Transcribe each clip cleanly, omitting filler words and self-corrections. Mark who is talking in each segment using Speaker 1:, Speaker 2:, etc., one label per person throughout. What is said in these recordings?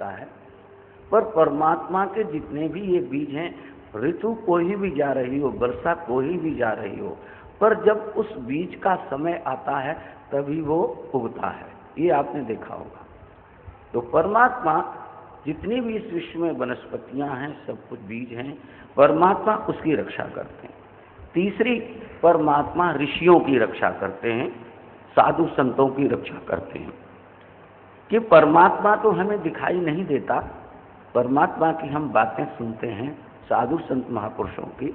Speaker 1: जाता है। पर परमात्मा के जितने भी ये बीज हैं, ऋतु कोई भी जा रही हो, वर्षा कोई भी जा रही हो, पर जब उस बीज का समय आता है तभी वो उगता है। ये आपने देखा होगा। तो परमात्मा जितनी भी इस विश्व में वनस्पतियां हैं, सब कुछ बीज हैं, परमात्मा उसकी रक्षा करते हैं। तीसरी, परमात्मा ऋषियों की रक्षा करते हैं, साधु संतों की रक्षा करते हैं। कि परमात्मा तो हमें दिखाई नहीं देता, परमात्मा की हम बातें सुनते हैं साधु संत महापुरुषों की,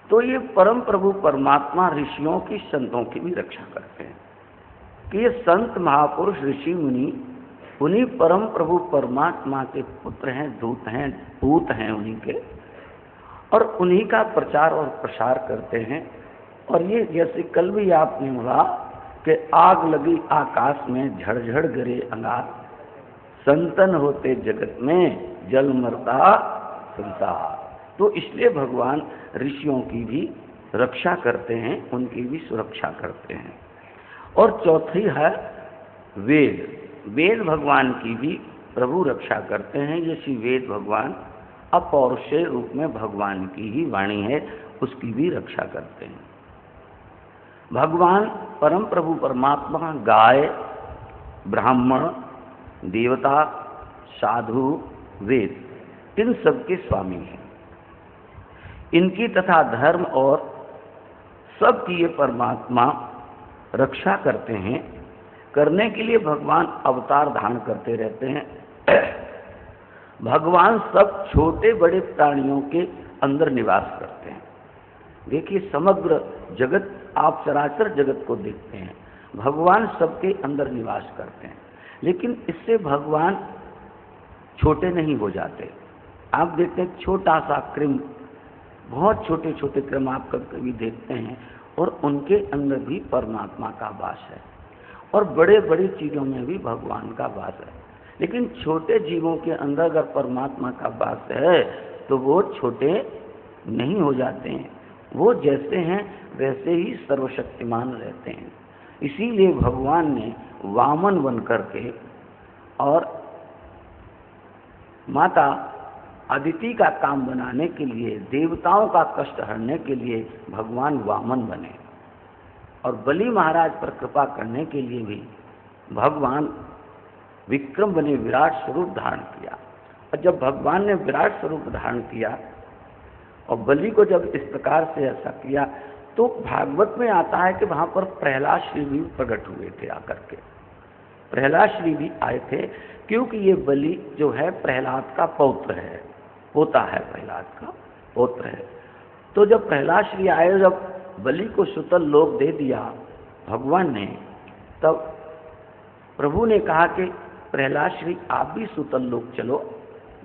Speaker 1: तो ये परम प्रभु परमात्मा ऋषियों की, संतों की भी रक्षा करते हैं। कि ये संत महापुरुष ऋषि मुनि उन्हीं परम प्रभु परमात्मा के पुत्र हैं, दूत हैं, पूत हैं उन्हीं के, और उन्हीं का प्रचार और प्रसार करते हैं। और ये जैसे कल भी आपने बोला कि आग लगी आकाश में, झड़झड़ गिरे अंगार, संतन होते जगत में, जल मरता संसार। तो इसलिए भगवान ऋषियों की भी रक्षा करते हैं, उनकी भी सुरक्षा करते हैं। और चौथी है वेद। वेद भगवान की भी प्रभु रक्षा करते हैं। ये श्री वेद भगवान अपौरुषेय रूप में भगवान की ही वाणी है, उसकी भी रक्षा करते हैं। भगवान परम प्रभु परमात्मा गाय, ब्राह्मण, देवता, साधु, वेद, इन सबके स्वामी हैं। इनकी तथा धर्म और सबकी ये परमात्मा रक्षा करते हैं। करने के लिए भगवान अवतार धारण करते रहते हैं। भगवान सब छोटे बड़े प्राणियों के अंदर निवास करते हैं। देखिए, समग्र जगत, आप चराचर जगत को देखते हैं, भगवान सबके अंदर निवास करते हैं। लेकिन इससे भगवान छोटे नहीं हो जाते। आप देखते हैं छोटा सा कृमि, बहुत छोटे छोटे कृमि आप कभी देखते हैं, और उनके अंदर भी परमात्मा का वास है। और बड़े बड़ी चीज़ों में भी भगवान का वास है। लेकिन छोटे जीवों के अंदर अगर परमात्मा का वास है तो वो छोटे नहीं हो जाते हैं, वो जैसे हैं वैसे ही सर्वशक्तिमान रहते हैं। इसीलिए भगवान ने वामन बन करके और माता अदिति का काम बनाने के लिए, देवताओं का कष्ट हरने के लिए भगवान वामन बने, और बलि महाराज पर कृपा करने के लिए भी भगवान विक्रम बने, विराट स्वरूप धारण किया। और जब भगवान ने विराट स्वरूप धारण किया और बलि को जब इस प्रकार से ऐसा किया, तो भागवत में आता है कि वहाँ पर प्रहलाद श्री भी प्रकट हुए थे आकर के। प्रहलाद श्री भी आए थे, क्योंकि ये बलि जो है प्रहलाद का पौत्र है, पोता है, प्रहलाद का पौत्र है। तो जब प्रहलाद श्री आए, जब बलि को सुतल लोक दे दिया भगवान ने, तब प्रभु ने कहा कि प्रहलाद श्री आप भी सुतल लोक चलो,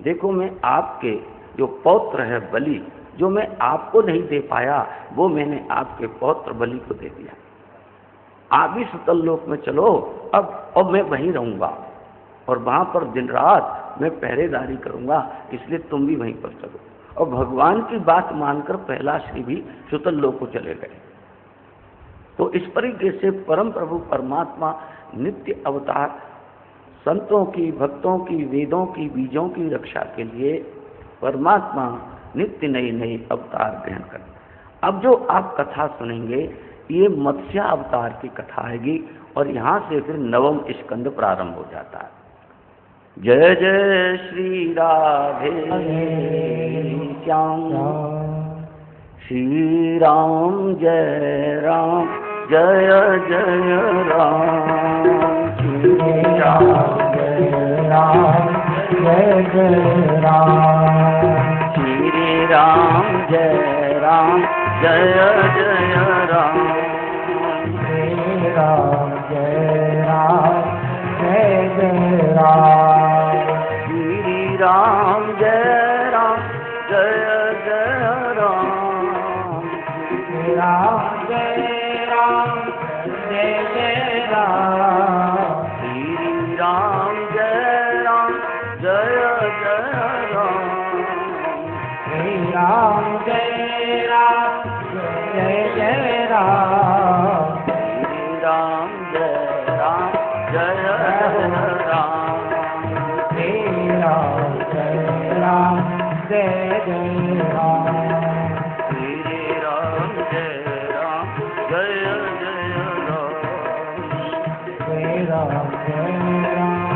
Speaker 1: देखो मैं आपके जो पौत्र है बलि, जो मैं आपको नहीं दे पाया वो मैंने आपके पौत्र बलि को दे दिया। आप भी सुतल लोक में चलो, अब मैं वहीं रहूँगा और वहाँ पर दिन रात मैं पहरेदारी करूँगा, इसलिए तुम भी वहीं पर चलो। और भगवान की बात मानकर प्रहलाद श्री भी सुतल लोक को चले गए। तो इस तरीके से परम प्रभु परमात्मा नित्य अवतार संतों की, भक्तों की, वेदों की, बीजों की रक्षा के लिए परमात्मा नित्य नए नए अवतार ग्रहण करते। अब जो आप कथा सुनेंगे ये मत्स्य अवतार की कथा आएगी, और यहाँ से फिर नवम स्कंद प्रारंभ हो जाता है। जय जय श्री राधे श्याम, श्री राम जय राम, जय जय राम, श्री राम जय राम, जय जय राम, श्री राम जय राम, जय जय राम, श्री राम जय राम, जय जय राम, श्री राम जय राम, जय जय राम, श्री राम जय राम, जय जय राम, श्री राम जय राम, जय जय राम, श्री राम जय राम, जय जय राम, श्री राम जय राम, जय जय राम, श्री
Speaker 2: राम जय राम जय जय राम।
Speaker 1: श्री राम जय राम जय जय राम।
Speaker 2: जय राम जय राम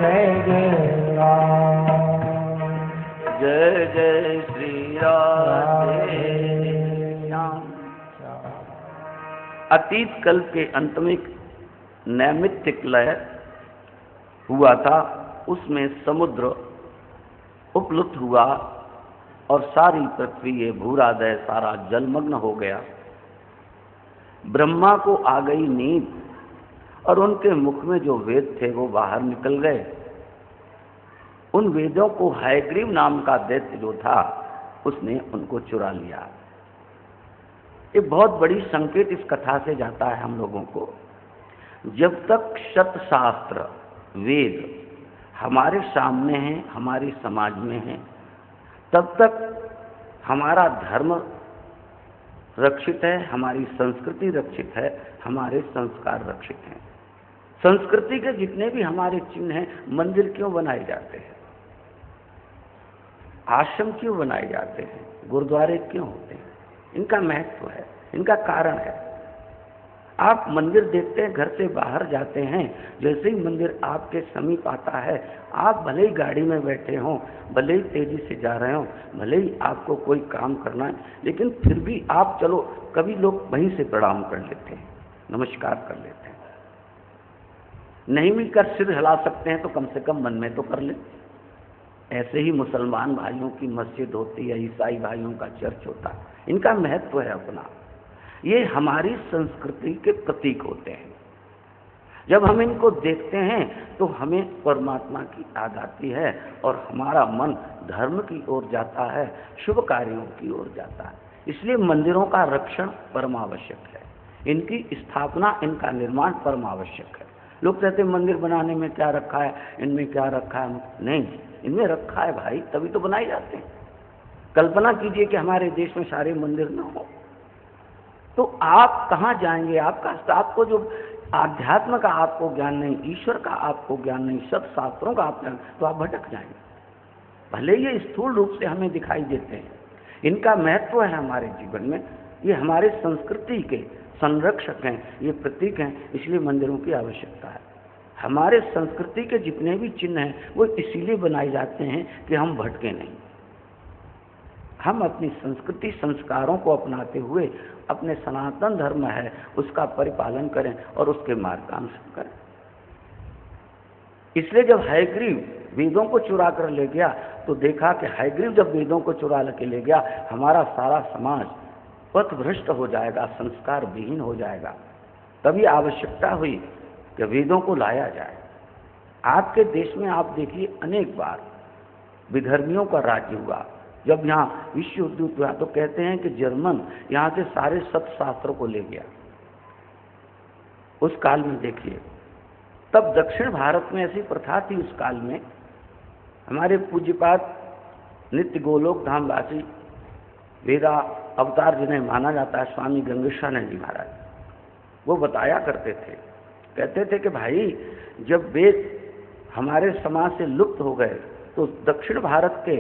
Speaker 2: जय जय राम।
Speaker 1: जय जय श्री राधे श्याम। अतीत कल्प के अंत में एक नैमित्तिक लय हुआ था, उसमें समुद्र उपलुप्त हुआ और सारी पृथ्वी, ये भूरादय सारा जलमग्न हो गया। ब्रह्मा को आ गई नींद और उनके मुख में जो वेद थे वो बाहर निकल गए। उन वेदों को हयग्रीव नाम का दैत्य जो था उसने उनको चुरा लिया। एक बहुत बड़ी संकेत इस कथा से जाता है हम लोगों को। जब तक शतशास्त्र वेद हमारे सामने हैं, हमारे समाज में हैं, तब तक हमारा धर्म रक्षित है, हमारी संस्कृति रक्षित है, हमारे संस्कार रक्षित हैं। संस्कृति के जितने भी हमारे चिन्ह हैं, मंदिर क्यों बनाए जाते हैं, आश्रम क्यों बनाए जाते हैं, गुरुद्वारे क्यों होते हैं? इनका महत्व है, इनका कारण है। आप मंदिर देखते हैं, घर से बाहर जाते हैं, जैसे ही मंदिर आपके समीप आता है, आप भले ही गाड़ी में बैठे हों, भले ही तेजी से जा रहे हों, भले ही आपको कोई काम करना है, लेकिन फिर भी आप चलो, कभी लोग वहीं से प्रणाम कर लेते हैं, नमस्कार कर लेते हैं। नहीं भी कर सिर हिला सकते हैं तो कम से कम मन में तो कर ले। ऐसे ही मुसलमान भाइयों की मस्जिद होती है, ईसाई भाइयों का चर्च होता है, इनका महत्व है अपना। ये हमारी संस्कृति के प्रतीक होते हैं। जब हम इनको देखते हैं तो हमें परमात्मा की याद आती है और हमारा मन धर्म की ओर जाता है, शुभ कार्यों की ओर जाता है। इसलिए मंदिरों का रक्षण परमावश्यक है, इनकी स्थापना, इनका निर्माण परमावश्यक है। लोग कहते हैं मंदिर बनाने में क्या रखा है, इनमें क्या रखा है? नहीं, इनमें रखा है भाई, तभी तो बनाए जाते हैं। कल्पना कीजिए कि हमारे देश में सारे मंदिर न हो तो आप कहाँ जाएंगे? आपको जो आध्यात्म का आपको ज्ञान नहीं, ईश्वर का आपको ज्ञान नहीं, सब शास्त्रों का आप ज्ञान, तो आप भटक जाएंगे। भले ये स्थूल रूप से हमें दिखाई देते हैं, इनका महत्व है हमारे जीवन में। ये हमारे संस्कृति के संरक्षक हैं, ये प्रतीक हैं, इसलिए मंदिरों की आवश्यकता है। हमारे संस्कृति के जितने भी चिन्ह हैं वो इसीलिए बनाए जाते हैं कि हम भटके नहीं। हम अपनी संस्कृति संस्कारों को अपनाते हुए अपने सनातन धर्म है उसका परिपालन करें और उसके मार्ग का अनुसरण करें। इसलिए जब हयग्रीव वेदों को चुरा कर ले गया तो देखा कि हयग्रीव जब वेदों को चुरा के ले गया, हमारा सारा समाज पथभ्रष्ट हो जाएगा, संस्कार विहीन हो जाएगा। तभी आवश्यकता हुई कि वेदों को लाया जाए। आपके देश में आप देखिए अनेक बार विधर्मियों का राज्य हुआ। जब यहाँ विश्व युद्ध हुआ तो कहते हैं कि जर्मन यहाँ से सारे सत्शास्त्रों को ले गया। उस काल में देखिए, तब दक्षिण भारत में ऐसी प्रथा थी। उस काल में हमारे पूज्यपाद नित्य गोलोक धामवासी वेदा अवतार जिन्हें माना जाता है स्वामी गंगेशानंद जी महाराज, वो बताया करते थे, कहते थे कि भाई जब वेद हमारे समाज से लुप्त हो गए तो दक्षिण भारत के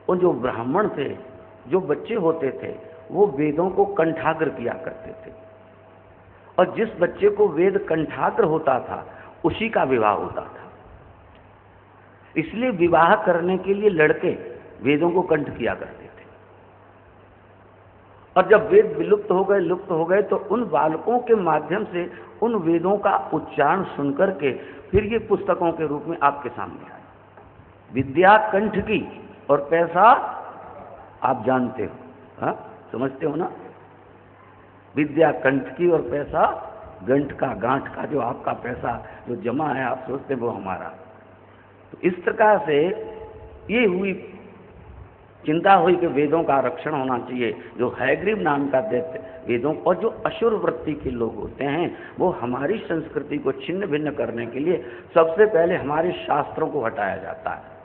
Speaker 1: वो जो ब्राह्मण थे, जो बच्चे होते थे, वो वेदों को कंठाग्र किया करते थे और जिस बच्चे को वेद कंठाग्र होता था उसी का विवाह होता था। इसलिए विवाह करने के लिए लड़के वेदों को कंठ किया करते थे और जब वेद विलुप्त हो गए तो उन बालकों के माध्यम से उन वेदों का उच्चारण सुनकर के फिर ये पुस्तकों के रूप में आपके सामने आए। विद्या कंठ की और पैसा आप जानते हो, हाँ समझते हो ना? विद्या कंठ की और पैसा गंठ का, गांठ का, जो आपका पैसा जो जमा है आप सोचते वो हमारा। तो इस प्रकार से ये हुई चिंता हुई कि वेदों का रक्षण होना चाहिए। जो हयग्रीव नाम का दैत्य वेदों और जो असुर वृत्ति के लोग होते हैं वो हमारी संस्कृति को छिन्न भिन्न करने के लिए सबसे पहले हमारे शास्त्रों को हटाया जाता है।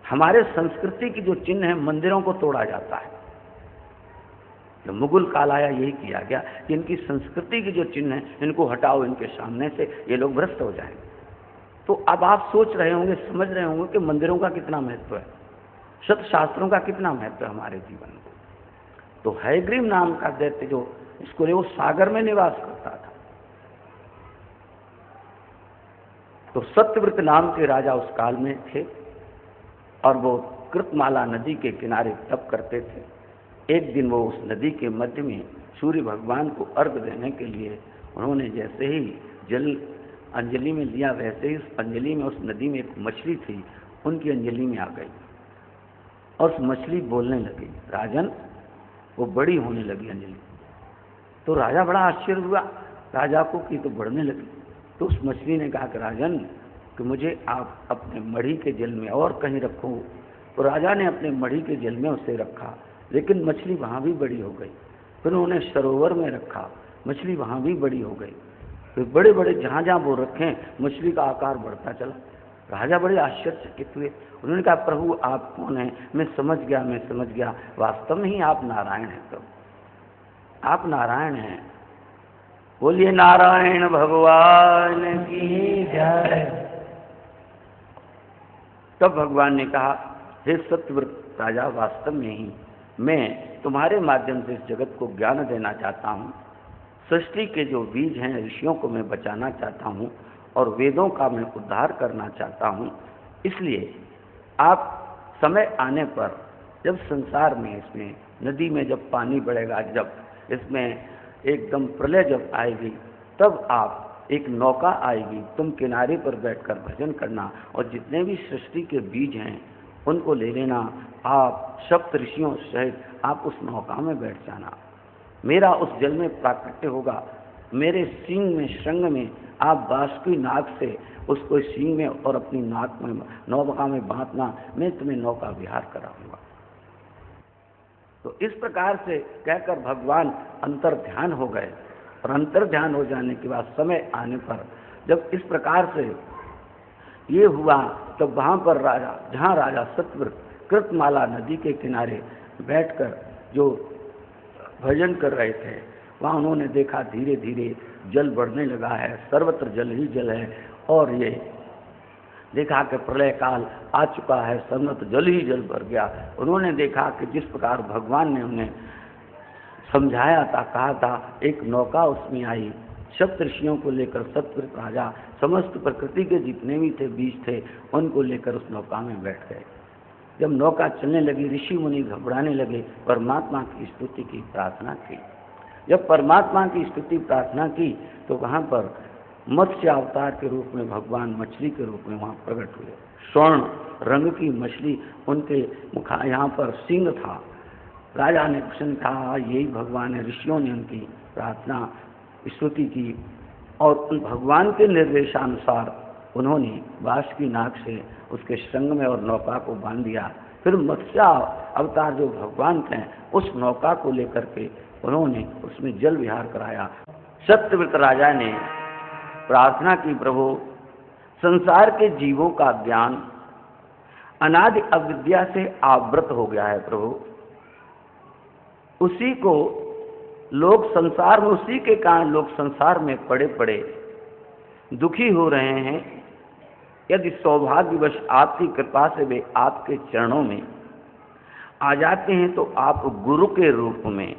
Speaker 1: हमारे संस्कृति की जो चिन्ह है मंदिरों को तोड़ा जाता है। जो मुगल काल आया यही किया गया कि इनकी संस्कृति की जो चिन्ह है इनको हटाओ, इनके सामने से ये लोग भ्रष्ट हो जाएंगे। तो अब आप सोच रहे होंगे, समझ रहे होंगे कि मंदिरों का कितना महत्व है, सत शास्त्रों का कितना महत्व है हमारे जीवन में। तो हयग्रीव नाम का दैत्य जो इसको वो सागर में निवास करता था। तो सत्यव्रत नाम के राजा उस काल में थे और वो कृतमाला नदी के किनारे तप करते थे। एक दिन वो उस नदी के मध्य में सूर्य भगवान को अर्घ देने के लिए उन्होंने जैसे ही जल अंजलि में लिया, वैसे ही उस अंजलि में, उस नदी में एक मछली थी, उनकी अंजलि में आ गई और उस मछली बोलने लगी। राजन, वो बड़ी होने लगी अंजलि। तो राजा बड़ा आश्चर्य हुआ राजा को कि तो बढ़ने लगी। तो उस मछली ने कहा कि राजन, कि मुझे आप अपने मढ़ी के जल में और कहीं रखो। तो राजा ने अपने मढ़ी के जल में उसे रखा, लेकिन मछली वहाँ भी बड़ी हो गई। फिर उन्होंने सरोवर में रखा, मछली वहाँ भी बड़ी हो गई। फिर बड़े बड़े जहाँ जहाँ वो रखें, मछली का आकार बढ़ता चला। राजा बड़े आश्चर्यचकित हुए। उन्होंने कहा, प्रभु आप कौन हैं? मैं समझ गया, वास्तव में ही आप नारायण हैं। प्रभु आप नारायण हैं। बोलिए नारायण भगवान की जय। तब भगवान ने कहा, हे सत्यव्रत राजा, वास्तव में ही मैं तुम्हारे माध्यम से इस जगत को ज्ञान देना चाहता हूँ। सृष्टि के जो बीज हैं, ऋषियों को मैं बचाना चाहता हूँ और वेदों का मैं उद्धार करना चाहता हूँ। इसलिए आप समय आने पर, जब संसार में, इसमें नदी में जब पानी बढ़ेगा, जब इसमें एकदम प्रलय जब आएगी, तब आप एक नौका आएगी, तुम किनारे पर बैठकर भजन करना और जितने भी सृष्टि के बीज हैं उनको ले लेना। आप सप्त ऋषियों सहित आप उस नौका में बैठ जाना। मेरा उस जल में प्राकट्य होगा। मेरे सींग में, श्रृंग में आप बाष्पी नाक से उसको सींग में और अपनी नाक में, नौका में बांधना। मैं तुम्हें नौका विहार कराऊंगा। तो इस प्रकार से कहकर भगवान अंतर ध्यान हो गए और अंतर ध्यान हो जाने के बाद समय आने पर जब इस प्रकार से ये हुआ, तो वहाँ पर राजा, जहाँ राजा सत्यव्रत कृतमाला नदी के किनारे बैठकर जो भजन कर रहे थे, वहाँ उन्होंने देखा धीरे धीरे जल बढ़ने लगा है, सर्वत्र जल ही जल है। और ये देखा कि प्रलय काल आ चुका है, सर्वत्र जल ही जल भर गया। उन्होंने देखा कि जिस प्रकार भगवान ने उन्हें समझाया था, कहा था, एक नौका उसमें आई। सप्त ऋषियों को लेकर सत्यव्रत राजा समस्त प्रकृति के जितने भी थे, बीज थे, उनको लेकर उस नौका में बैठ गए। जब नौका चलने लगी, ऋषि मुनि घबराने लगे, परमात्मा की स्तुति की, प्रार्थना की। जब परमात्मा की स्तुति प्रार्थना की तो वहाँ पर मत्स्य अवतार के रूप में भगवान मछली के रूप में वहाँ प्रकट हुए। स्वर्ण रंग की मछली, उनके मुखा यहाँ पर सिंह था। राजा ने प्रश्न कहा, यही भगवान है। ऋषियों ने उनकी प्रार्थना स्तुति की और उन भगवान के निर्देशानुसार उन्होंने बाँस की नाक से उसके श्रृंग में और नौका को बांध दिया। फिर मत्स्य अवतार जो भगवान थे, उस नौका को लेकर के उन्होंने उसमें जल विहार कराया। सत्यव्रत राजा ने प्रार्थना की, प्रभु संसार के जीवों का ज्ञान अनादि अविद्या से आवृत हो गया है। प्रभु उसी को लोग संसार में, उसी के कारण लोग संसार में पड़े पड़े दुखी हो रहे हैं। यदि सौभाग्यवश आपकी कृपा से वे आपके चरणों में आ जाते हैं तो आप गुरु के रूप में,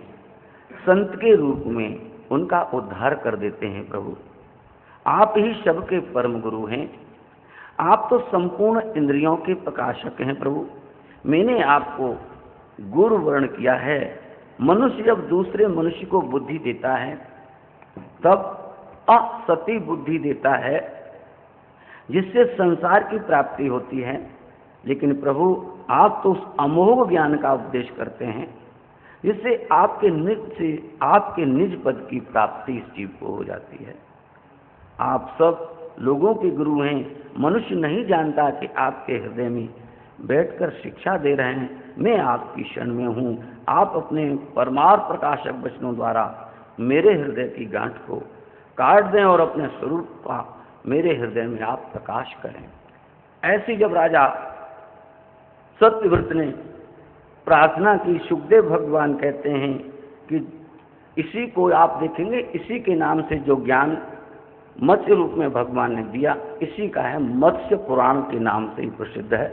Speaker 1: संत के रूप में उनका उद्धार कर देते हैं। प्रभु आप ही सबके परम गुरु हैं। आप तो संपूर्ण इंद्रियों के प्रकाशक हैं। प्रभु मैंने आपको गुरु वर्ण किया है। मनुष्य जब दूसरे मनुष्य को बुद्धि देता है तब असती बुद्धि देता है, जिससे संसार की प्राप्ति होती है। लेकिन प्रभु आप तो उस अमोघ ज्ञान का उपदेश करते हैं जिससे आपके निज पद की प्राप्ति इस जीव को हो जाती है। आप सब लोगों के गुरु हैं। मनुष्य नहीं जानता कि आपके हृदय में बैठकर शिक्षा दे रहे हैं। मैं आपकी शरण में हूँ। आप अपने परमार्थ प्रकाशक वचनों द्वारा मेरे हृदय की गांठ को काट दें और अपने स्वरूप का मेरे हृदय में आप प्रकाश करें। ऐसी जब राजा सत्यव्रत ने प्रार्थना की, सुखदेव भगवान कहते हैं कि इसी को आप देखेंगे, इसी के नाम से जो ज्ञान मत्स्य रूप में भगवान ने दिया। इसी का है मत्स्य पुराण के नाम से ही प्रसिद्ध है।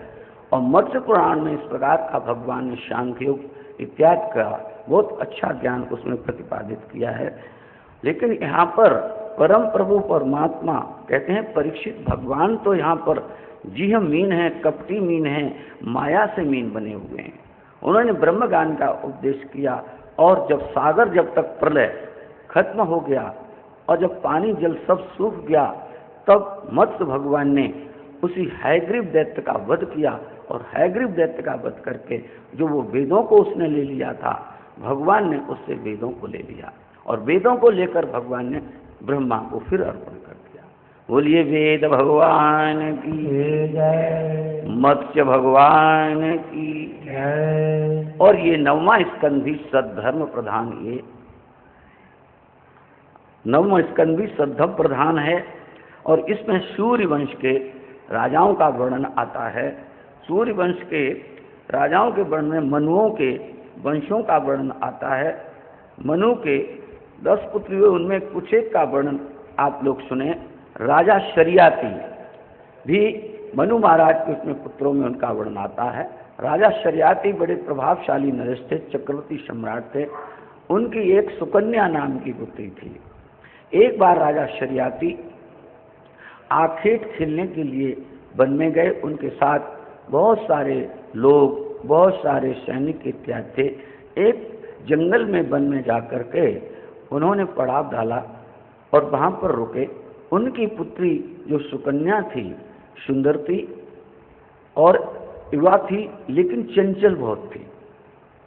Speaker 1: और मत्स्य पुराण में इस प्रकार का भगवान ने सांख्य योग इत्यादि का बहुत अच्छा ज्ञान उसमें प्रतिपादित किया है। लेकिन यहाँ पर परम प्रभु परमात्मा कहते हैं परीक्षित भगवान तो यहाँ पर जीह मीन है, कपटी मीन है, माया से मीन बने हुए हैं। उन्होंने ब्रह्म ज्ञान का उपदेश किया और जब सागर जब तक प्रलय खत्म हो गया और जब पानी जल सब सूख गया तब मत्स्य भगवान ने उसी हयग्रीव दैत्य का वध किया। और हयग्रीव दैत्य का वध करके जो वो वेदों को उसने ले लिया था, भगवान ने उससे वेदों को ले लिया और वेदों को लेकर भगवान ने ब्रह्मा को फिर अर्पण कर दिया। बोलिए वेद भगवान की
Speaker 2: जय,
Speaker 1: मत्स्य भगवान की
Speaker 2: जय।
Speaker 1: और ये 9वां स्कंध भी सद्धर्म प्रधान, ये 9वां स्कंध भी सद्धर्म प्रधान है। और इसमें सूर्य वंश के राजाओं का वर्णन आता है। सूर्य वंश के राजाओं के वर्णन में मनुओं के वंशों का वर्णन आता है। मनु के 10 पुत्र हुए, उनमें कुछ एक का वर्णन आप लोग सुने। राजा शरियाती भी मनु महाराज के उसमें पुत्रों में उनका वर्णन आता है। राजा शरियाती बड़े प्रभावशाली नरेश थे, चक्रवर्ती सम्राट थे। उनकी एक सुकन्या नाम की पुत्री थी। एक बार राजा शरियाती आखेट खेलने के लिए वन में गए। उनके साथ बहुत सारे लोग, बहुत सारे सैनिक इत्यादि थे। एक जंगल में वन में जाकर के उन्होंने पड़ाव डाला और वहाँ पर रुके। उनकी पुत्री जो सुकन्या थी, सुंदर थी और युवा थी, लेकिन चंचल बहुत थी।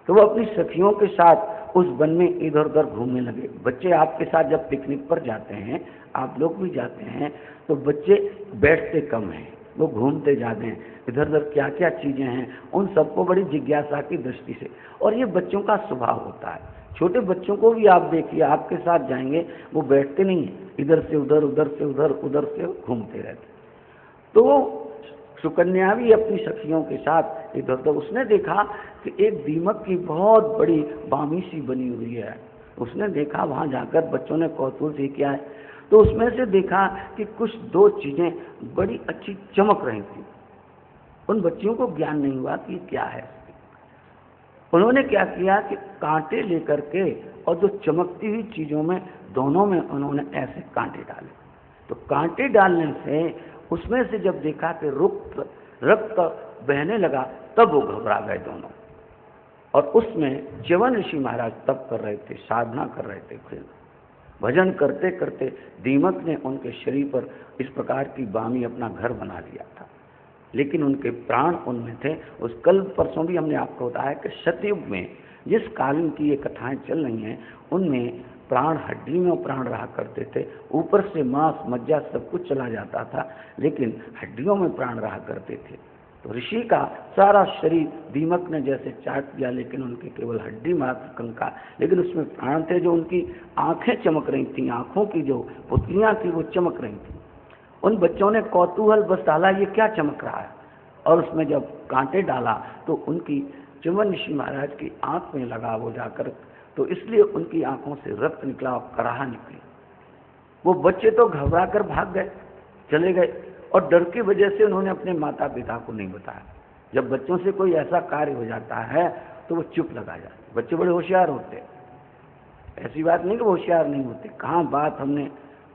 Speaker 1: तो वो अपनी सखियों के साथ उस वन में इधर उधर घूमने लगे। बच्चे आपके साथ जब पिकनिक पर जाते हैं, आप लोग भी जाते हैं, तो बच्चे बैठते कम हैं, वो घूमते जाते हैं। इधर उधर क्या क्या चीज़ें हैं उन सबको बड़ी जिज्ञासा की दृष्टि से। और ये बच्चों का स्वभाव होता है। छोटे बच्चों को भी आप देखिए, आपके साथ जाएंगे वो बैठते नहीं हैं, इधर से उधर, उधर से उधर, उधर से घूमते रहते। तो सुकन्या भी अपनी सखियों के साथ इधर उधर, उसने देखा कि एक दीमक की बहुत बड़ी बामी सी बनी हुई है। उसने देखा, वहाँ जाकर बच्चों ने कौतूहल से किया है, तो उसमें से देखा कि कुछ 2 चीज़ें बड़ी अच्छी चमक रही थी। उन बच्चियों को ज्ञान नहीं हुआ कि क्या है। उन्होंने क्या किया कि कांटे लेकर के और जो चमकती हुई चीज़ों में दोनों में उन्होंने ऐसे कांटे डाले। तो कांटे डालने से उसमें से जब देखा कि रक्त बहने लगा, तब वो घबरा गए दोनों। और उसमें च्यवन ऋषि महाराज तप कर रहे थे, साधना कर रहे थे। फिर भजन करते करते दीमक ने उनके शरीर पर इस प्रकार की बामी अपना घर बना लिया था, लेकिन उनके प्राण उनमें थे। उस कल परसों भी हमने आपको बताया कि सतयुग में जिस कालीन की ये कथाएं चल रही हैं, उनमें प्राण हड्डी में प्राण रहा करते थे। ऊपर से मांस मज्जा सब कुछ चला जाता था, लेकिन हड्डियों में प्राण रहा करते थे। तो ऋषि का सारा शरीर दीमक ने जैसे चाट दिया, लेकिन उनकी केवल हड्डी मात्र कंका, लेकिन उसमें प्राण थे। जो उनकी आंखें चमक रही थी, आंखों की जो पुतलियां थी वो चमक रही थी। उन बच्चों ने कौतूहल बस डाला, ये क्या चमक रहा है। और उसमें जब कांटे डाला तो उनकी च्यवन ऋषि महाराज की आंख में लगा वो जाकर, तो इसलिए उनकी आंखों से रक्त निकला और कराहा निकली। वो बच्चे तो घबरा कर भाग गए, चले गए, और डर की वजह से उन्होंने अपने माता पिता को नहीं बताया। जब बच्चों से कोई ऐसा कार्य हो जाता है तो वो चुप लगा जाते। बच्चे बड़े होशियार होते, ऐसी बात नहीं कि वो होशियार नहीं होते। कहाँ बात हमने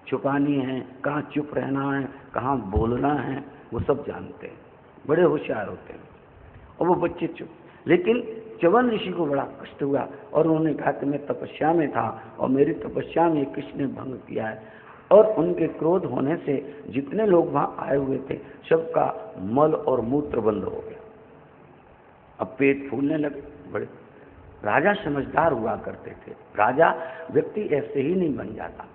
Speaker 1: छुपानी है, कहाँ चुप रहना है, कहाँ बोलना है, वो सब जानते हैं, बड़े होशियार होते हैं। और वो बच्चे चुप। लेकिन च्यवन ऋषि को बड़ा कष्ट हुआ और उन्होंने कहा कि मैं तपस्या में था और मेरी तपस्या में किसने भंग किया है। और उनके क्रोध होने से जितने लोग वहाँ आए हुए थे सबका मल और मूत्र बंद हो गया। अब पेट फूलने लगे। बड़े राजा समझदार हुआ करते थे। राजा व्यक्ति ऐसे ही नहीं बन जाता,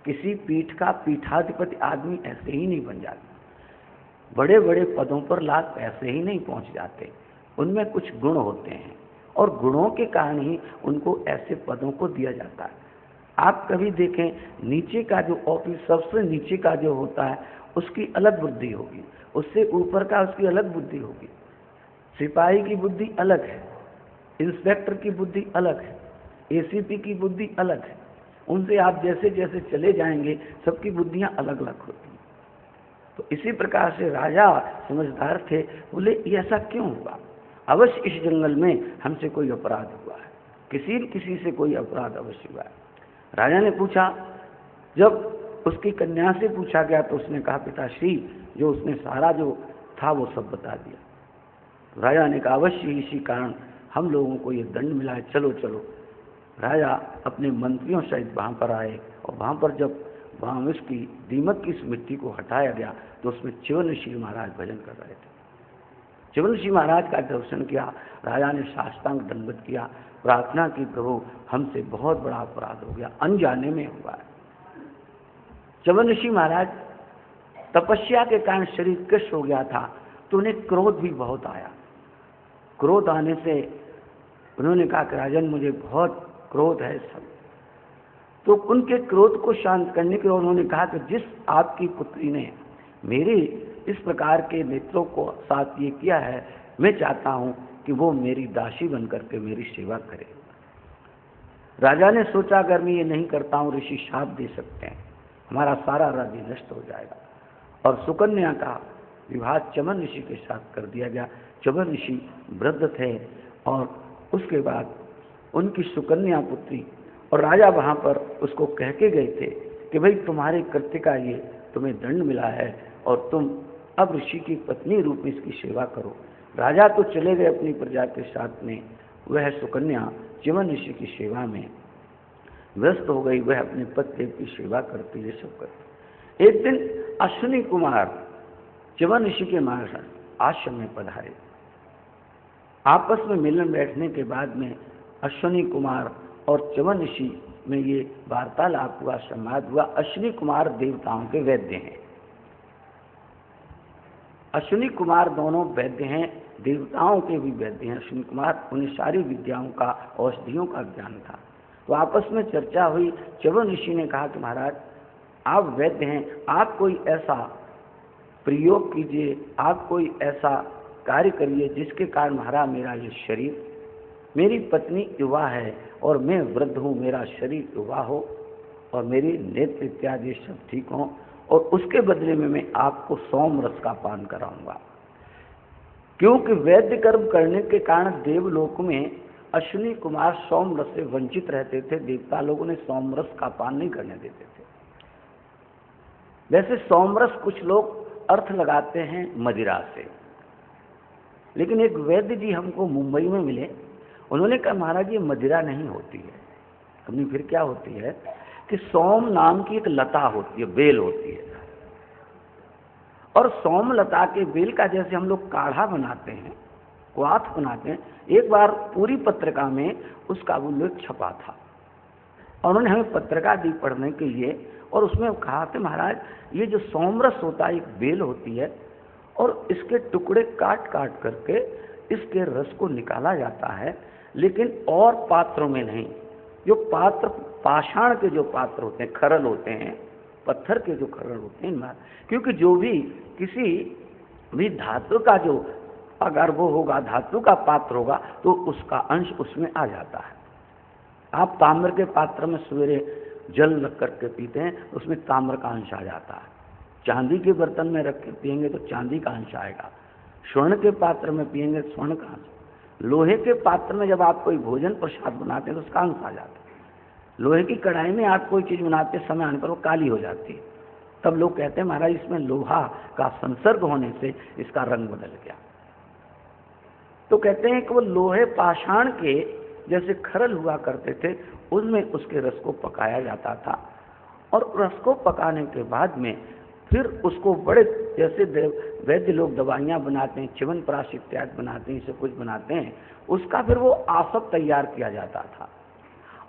Speaker 1: किसी पीठ का पीठाधिपति आदमी ऐसे ही नहीं बन जाता। बड़े बड़े पदों पर लाभ ऐसे ही नहीं पहुंच जाते, उनमें कुछ गुण होते हैं और गुणों के कारण ही उनको ऐसे पदों को दिया जाता है। आप कभी देखें, नीचे का जो ऑफिस सबसे नीचे का जो होता है उसकी अलग बुद्धि होगी, उससे ऊपर का उसकी अलग बुद्धि होगी। सिपाही की बुद्धि अलग है, इंस्पेक्टर की बुद्धि अलग है, एसीपी की बुद्धि अलग है। उनसे आप जैसे जैसे चले जाएंगे सबकी बुद्धियां अलग अलग होती हैं। तो इसी प्रकार से राजा समझदार थे, बोले ये ऐसा क्यों हुआ, अवश्य इस जंगल में हमसे कोई अपराध हुआ है, किसी न किसी से कोई अपराध अवश्य हुआ है। राजा ने पूछा, जब उसकी कन्या से पूछा गया तो उसने कहा पिताश्री जो उसने सारा जो था वो सब बता दिया। तो राजा ने कहा अवश्य इसी कारण हम लोगों को ये दंड मिला है, चलो चलो। राजा अपने मंत्रियों सहित वहाँ पर आए और वहाँ पर जब वहाँ उसकी दीमक की इस मिट्टी को हटाया गया तो उसमें च्यवन ऋषि महाराज भजन कर रहे थे। च्यवन ऋषि महाराज का दर्शन किया, राजा ने साष्टांग दंडवत किया, प्रार्थना की प्रभु हमसे बहुत बड़ा अपराध हो गया, अनजाने में हुआ है। च्यवन ऋषि महाराज तपस्या के कारण शरीर कृश हो गया था तो उन्हें क्रोध भी बहुत आया। क्रोध आने से उन्होंने कहा कि राजन मुझे बहुत क्रोध है सब। तो उनके क्रोध को शांत करने के लिए उन्होंने कहा कि जिस आपकी पुत्री ने मेरे इस प्रकार के नेत्रों को साथ ये किया है, मैं चाहता हूं कि वो मेरी दासी बनकर के मेरी सेवा करे। राजा ने सोचा अगर मैं ये नहीं करता हूं ऋषि शाप दे सकते हैं, हमारा सारा राज्य नष्ट हो जाएगा। और सुकन्या का विवाह च्यवन ऋषि के साथ कर दिया गया। च्यवन ऋषि वृद्ध थे और उसके बाद उनकी सुकन्या पुत्री, और राजा वहाँ पर उसको कह के गए थे कि भाई तुम्हारे कृत्य का ये तुम्हें दंड मिला है और तुम अब ऋषि की पत्नी रूप में इसकी सेवा करो। राजा तो चले गए अपनी प्रजा के साथ में, वह सुकन्या च्यवन ऋषि की सेवा में व्यस्त हो गई, वह अपने पति की सेवा करती है सब करती। एक दिन अश्विनी कुमार च्यवन ऋषि के महाराज आश्रम में पधारे। आपस में मिलन बैठने के बाद में अश्विनी कुमार और च्यवन ऋषि में ये वार्तालाप हुआ, संवाद हुआ। अश्विनी कुमार देवताओं के वैद्य हैं, अश्विनी कुमार दोनों वैद्य हैं, देवताओं के भी वैद्य हैं। अश्विनी कुमार उन्हें सारी विद्याओं का, औषधियों का ज्ञान था। तो आपस में चर्चा हुई। च्यवन ऋषि ने कहा कि महाराज आप वैद्य हैं, आप कोई ऐसा प्रयोग कीजिए, आप कोई ऐसा कार्य करिए जिसके कारण महाराज मेरा ये शरीर, मेरी पत्नी युवा है और मैं वृद्ध हूँ, मेरा शरीर युवा हो और मेरी नेत्र इत्यादि सब ठीक हों, और उसके बदले में मैं आपको सोम रस का पान कराऊंगा। क्योंकि वैद्य कर्म करने के कारण देवलोक में अश्विनी कुमार सोम रस से वंचित रहते थे, देवता लोगों ने सोम रस का पान नहीं करने देते थे। वैसे सोम रस कुछ लोग अर्थ लगाते हैं मदिरा से, लेकिन एक वैद्य जी हमको मुंबई में मिले, उन्होंने कहा महाराज ये मदिरा नहीं होती है। हमने फिर क्या होती है कि सोम नाम की एक लता होती है, बेल होती है, और सोम लता के बेल का जैसे हम लोग काढ़ा बनाते हैं, क्वाथ बनाते हैं, एक बार पूरी पत्रिका में उसका उल्लेख छपा था और उन्होंने हमें पत्रिका दी पढ़ने के लिए, और उसमें कहा कि महाराज ये जो सोमरस होता है एक बेल होती है और इसके टुकड़े काट काट करके इसके रस को निकाला जाता है, लेकिन और पात्रों में नहीं। जो पात्र पाषाण के जो पात्र होते हैं, खरल होते हैं, पत्थर के जो खरल होते हैं, क्योंकि जो भी किसी भी धातु का जो अगर वो होगा, धातु का पात्र होगा तो उसका अंश उसमें आ जाता है। आप ताम्र के पात्र में सवेरे जल रख करके पीते हैं, उसमें ताम्र का अंश आ जाता है। चांदी के बर्तन में रख के पिएंगे तो चांदी का अंश आएगा, स्वर्ण के पात्र में पिएंगे तो स्वर्ण का अंश, लोहे के पात्र में जब आप कोई भोजन प्रसाद बनाते हैं तो उसका अंश आ जाता है। लोहे की कढ़ाई में आप कोई चीज़ बनाते समय आने पर वो काली हो जाती है, तब लोग कहते हैं महाराज इसमें लोहा का संसर्ग होने से इसका रंग बदल गया। तो कहते हैं कि वो लोहे पाषाण के जैसे खरल हुआ करते थे, उसमें उसके रस को पकाया जाता था, और रस को पकाने के बाद में फिर उसको बड़े जैसे वैद्य लोग दवाइयाँ बनाते हैं, च्यवन प्राश इत्यादि बनाते हैं, इसे कुछ बनाते हैं, उसका फिर वो आसप तैयार किया जाता था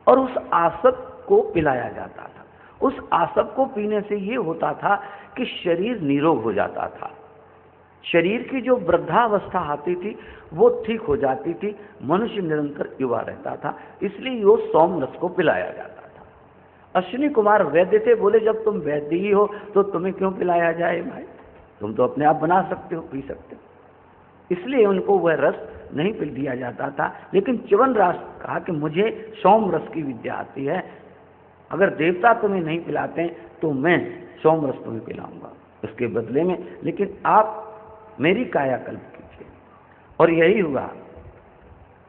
Speaker 1: और उस आसप को पिलाया जाता था। उस आसप को पीने से ये होता था कि शरीर निरोग हो जाता था, शरीर की जो वृद्धावस्था आती थी वो ठीक हो जाती थी, मनुष्य निरंतर युवा रहता था, इसलिए वो सोम रस को पिलाया जाता था। अश्विनी कुमार वैद्य थे, बोले जब तुम वैद्य ही हो तो तुम्हें क्यों पिलाया जाए भाई, तुम तो अपने आप बना सकते हो, पी सकते हो। इसलिए उनको वह रस नहीं पिल दिया जाता था। लेकिन च्यवन राज कहा कि मुझे सोम रस की विद्या आती है, अगर देवता तुम्हें नहीं पिलाते हैं तो मैं सोमरस तुम्हें पिलाऊंगा उसके बदले में, लेकिन आप मेरी कायाकल्प कीजिए। और यही हुआ।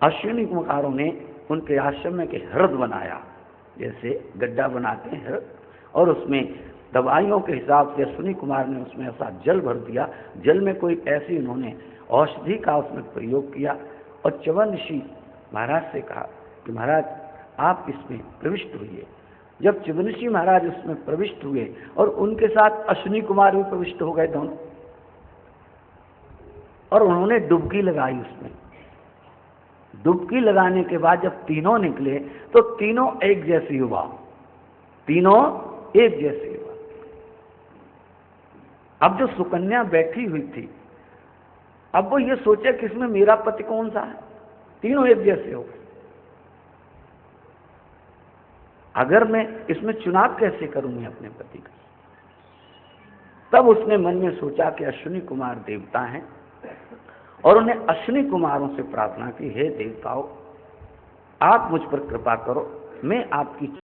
Speaker 1: अश्विनी कुमारों ने उनके आश्रम में के हृद बनाया, जैसे गड्ढा बनाते हैं हृद, और उसमें दवाइयों के हिसाब से अश्विनी कुमार ने उसमें ऐसा जल भर दिया। जल में कोई ऐसी उन्होंने औषधि का उसमें प्रयोग किया और च्यवन ऋषि महाराज से कहा कि महाराज आप इसमें प्रविष्ट हुए। जब च्यवन ऋषि महाराज उसमें प्रविष्ट हुए और उनके साथ अश्विनी कुमार भी प्रविष्ट हो गए दोनों, और उन्होंने डुबकी लगाई उसमें। डुबकी लगाने के बाद जब तीनों निकले तो तीनों एक जैसी हुआ, तीनों एक जैसे हुआ। अब जो सुकन्या बैठी हुई थी, अब वो ये सोचे कि इसमें मेरा पति कौन सा है, तीनों एक जैसे हो गए। अगर मैं इसमें चुनाव कैसे करूं मैं अपने पति का? तब उसने मन में सोचा कि अश्विनी कुमार देवता हैं, और उन्हें अश्विनी कुमारों से प्रार्थना की, हे देवताओं आप मुझ पर कृपा करो, मैं आपकी